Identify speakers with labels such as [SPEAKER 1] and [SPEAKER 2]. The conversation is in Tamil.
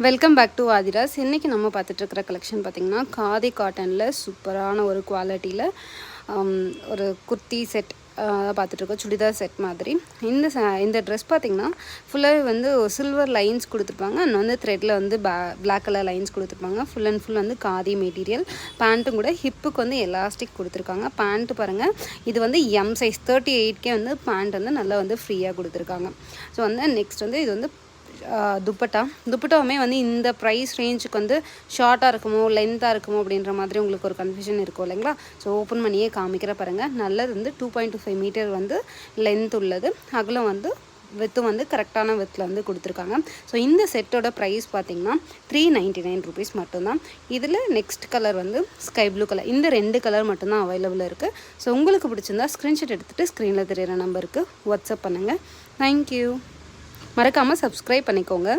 [SPEAKER 1] Welcome back to Aadhira's. இன்றைக்கி நம்ம பார்த்துட்ருக்கிற கலெக்ஷன் பார்த்திங்கன்னா காதி காட்டனில் சூப்பரான ஒரு குவாலிட்டியில் ஒரு குர்த்தி செட் பார்த்துட்ருக்கோம். சுடிதார் செட் மாதிரி. இந்த ட்ரெஸ் பார்த்திங்கன்னா ஃபுல்லாகவே வந்து சில்வர் லைன்ஸ் கொடுத்துருப்பாங்க. அண்ட் வந்து த்ரெட்டில் வந்து பிளாக் கலர் லைன்ஸ் கொடுத்துருப்பாங்க. ஃபுல் அண்ட் ஃபுல் வந்து காதி மெட்டீரியல். பேண்ட்டும் கூட ஹிப்புக்கு வந்து எலாஸ்டிக் கொடுத்துருக்காங்க. பேண்ட்டு பாருங்கள், இது வந்து எம் சைஸ் 38K வந்து பேண்ட் வந்து நல்லா வந்து ஃப்ரீயாக கொடுத்துருக்காங்க. ஸோ வந்து நெக்ஸ்ட் வந்து இது வந்து துப்பட்டாவுமே வந்து இந்த ப்ரைஸ் ரேஞ்சுக்கு வந்து ஷார்ட்டாக இருக்குமோ லென்த்தாக இருக்குமோ அப்படின்ற மாதிரி உங்களுக்கு ஒரு கன்ஃபியூஷன் இருக்கும் இல்லைங்களா. ஸோ ஓப்பன் பண்ணியே காமிக்கிற பாருங்கள். நல்லது வந்து 2.25 மீட்டர் வந்து லென்த் உள்ளது. அகலம் வந்து வித்து வந்து கரெக்டான வித்தில் வந்து கொடுத்துருக்காங்க. ஸோ இந்த செட்டோட ப்ரைஸ் பார்த்திங்கன்னா 399 ருபீஸ் மட்டும்தான். இதில் நெக்ஸ்ட் கலர் வந்து ஸ்கை ப்ளூ கலர். இந்த 2 கலர் மட்டும்தான் அவைலபிள் இருக்குது. ஸோ உங்களுக்கு பிடிச்சிருந்தா ஸ்க்ரீன்ஷாட் எடுத்துகிட்டு ஸ்க்ரீனில் தெரியிற நம்பருக்கு வாட்ஸ்அப் பண்ணுங்கள். தேங்க்யூ. மறக்காமல் சப்ஸ்கிரைப் பண்ணிக்கோங்க.